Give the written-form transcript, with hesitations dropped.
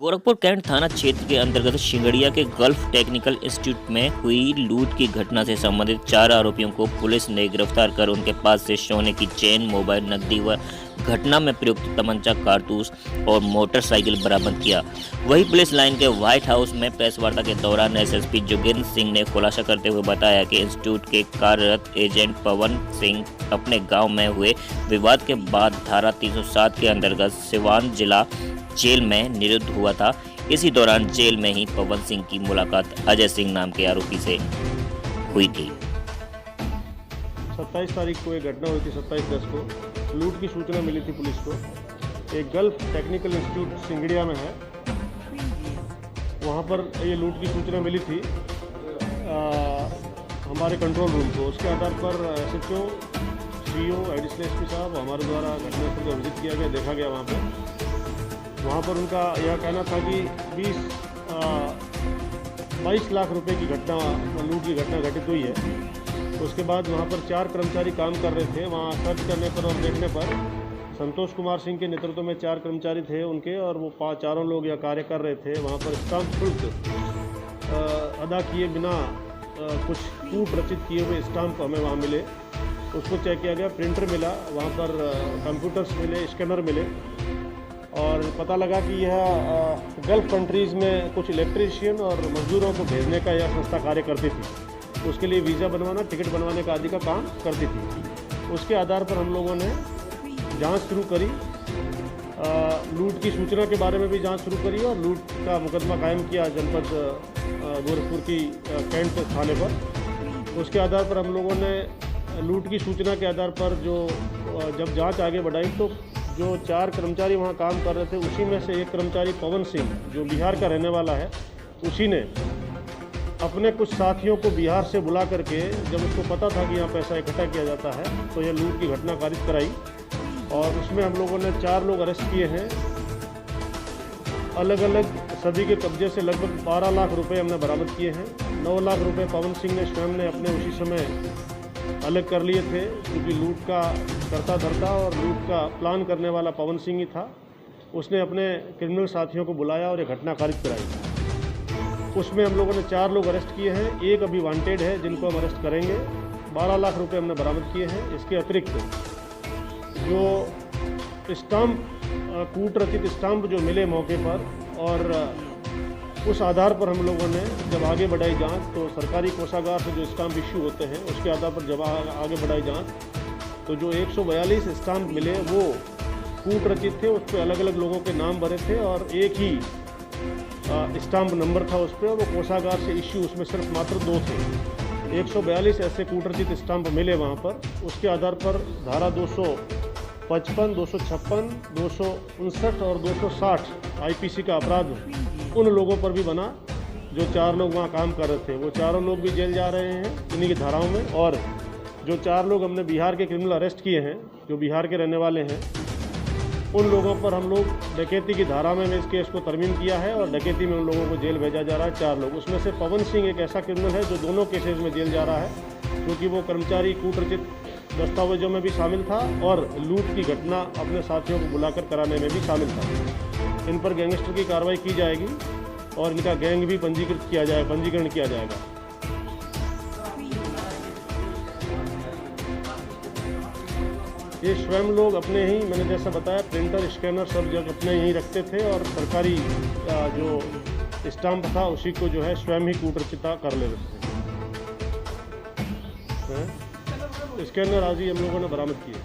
Gorakhpur cantt थाना क्षेत्र के अंतर्गत शिंगड़िया के गल्फ टेक्निकल इंस्टीट्यूट में हुई लूट की घटना से संबंधित 4 आरोपियों को पुलिस ने गिरफ्तार कर उनके पास से सोने की चेन, मोबाइल, नकदी व घटना में प्रयुक्त तमंचा, कारतूस और मोटरसाइकिल बरामद किया। वहीं पुलिस लाइन के व्हाइट हाउस में प्रेस वार्ता के दौरान एसएसपी जोगेंद्र सिंह ने खुलासा करते हुए बताया कि इंस्टीट्यूट के कार्यरत एजेंट पवन सिंह अपने गाँव में हुए विवाद के बाद धारा 307 के अंतर्गत सिवान जिला जेल में निरुद्ध हुआ था। इसी दौरान जेल में ही पवन सिंह की मुलाकात अजय सिंह नाम के आरोपी से हुई थी। 27 तारीख को एक घटना हुई थी। 27/10 को लूट की सूचना मिली थी पुलिस को। एक गल्फ टेक्निकल इंस्टीट्यूट सिंगड़िया में है, वहाँ पर ये लूट की सूचना मिली थी हमारे कंट्रोल रूम को। उसके आधार पर SHO, CO, एडिशनल SP साहब हमारे द्वारा घटनास्थल को विजिट किया गया, देखा गया। वहाँ पर उनका यह कहना था कि 22 लाख रुपए की घटना, लूट की घटना घटित हुई है। उसके बाद वहाँ पर 4 कर्मचारी काम कर रहे थे। वहाँ सर्च करने पर और देखने पर संतोष कुमार सिंह के नेतृत्व में 4 कर्मचारी थे उनके, और वो चारों लोग यह कार्य कर रहे थे। वहाँ पर स्टाम्प शुल्क अदा किए बिना कुछ कूट रचित किए हुए स्टाम्प हमें वहाँ मिले। उसको चेक किया गया, प्रिंटर मिला, वहाँ पर कंप्यूटर्स मिले, स्कैनर मिले, और पता लगा कि यह गल्फ कंट्रीज़ में कुछ इलेक्ट्रीशियन और मजदूरों को भेजने का यह संस्था कार्य करती थी। उसके लिए वीज़ा बनवाना, टिकट बनवाने का आदि का काम करती थी। उसके आधार पर हम लोगों ने जांच शुरू करी। लूट की सूचना के बारे में भी जांच शुरू करी और लूट का मुकदमा कायम किया जनपद गोरखपुर की कैंट थाने पर। उसके आधार पर हम लोगों ने लूट की सूचना के आधार पर जब जांच आगे बढ़ाई तो जो 4 कर्मचारी वहाँ काम कर रहे थे, उसी में से एक कर्मचारी पवन सिंह, जो बिहार का रहने वाला है, उसी ने अपने कुछ साथियों को बिहार से बुला करके, जब उसको पता था कि यहाँ पैसा इकट्ठा किया जाता है, तो यह लूट की घटना कारित कराई। और उसमें हम लोगों ने 4 लोग अरेस्ट किए हैं। अलग अलग सभी के कब्जे से लगभग 12 लाख रुपए हमने बरामद किए हैं। 9 लाख रुपए पवन सिंह ने स्वयं ने अपने उसी समय अलग कर लिए थे, क्योंकि लूट का करता धरता और लूट का प्लान करने वाला पवन सिंह ही था। उसने अपने क्रिमिनल साथियों को बुलाया और ये घटना कारित कराई। उसमें हम लोगों ने 4 लोग अरेस्ट किए हैं, एक अभी वांटेड है जिनको हम अरेस्ट करेंगे। 12 लाख रुपए हमने बरामद किए हैं। इसके अतिरिक्त जो स्टाम्प, कूट रचित स्टाम्प जो मिले मौके पर, और उस आधार पर हम लोगों ने जब आगे बढ़ाई जांच, तो सरकारी कोषागार से जो स्टाम्प इश्यू होते हैं उसके आधार पर जब आगे बढ़ाई जांच, तो जो 142 स्टाम्प मिले वो कूट रचित थे। उस पर अलग अलग लोगों के नाम भरे थे और एक ही स्टाम्प नंबर था उस पर, और वो कोषागार से इश्यू उसमें सिर्फ मात्र 2 थे। 142 ऐसे कूट रचित स्टाम्प मिले वहाँ पर। उसके आधार पर धारा 255, 256, 259 और 260 IPC का अपराध उन लोगों पर भी बना जो 4 लोग वहाँ काम कर रहे थे। वो चारों लोग भी जेल जा रहे हैं इन्हीं की धाराओं में। और जो 4 लोग हमने बिहार के क्रिमिनल अरेस्ट किए हैं, जो बिहार के रहने वाले हैं, उन लोगों पर हम लोग डकैती की धारा में इस केस को तरमीम किया है और डकैती में उन लोगों को जेल भेजा जा रहा है। 4 लोग, उसमें से पवन सिंह एक ऐसा क्रिमिनल है जो दोनों केसेस में जेल जा रहा है, क्योंकि वो कर्मचारी कूटरचित दस्तावेजों में भी शामिल था और लूट की घटना अपने साथियों को बुलाकर कराने में भी शामिल था। इन पर गैंगस्टर की कार्रवाई की जाएगी और इनका गैंग भी पंजीकरण किया जाएगा। ये स्वयं लोग अपने ही, मैंने जैसा बताया, प्रिंटर, स्कैनर सब जगह अपने ही रखते थे और सरकारी जो स्टाम्प था उसी को जो है स्वयं ही कूटरचिता कर ले रहे थे। स्कैनर आज ही हम लोगों ने बरामद किए।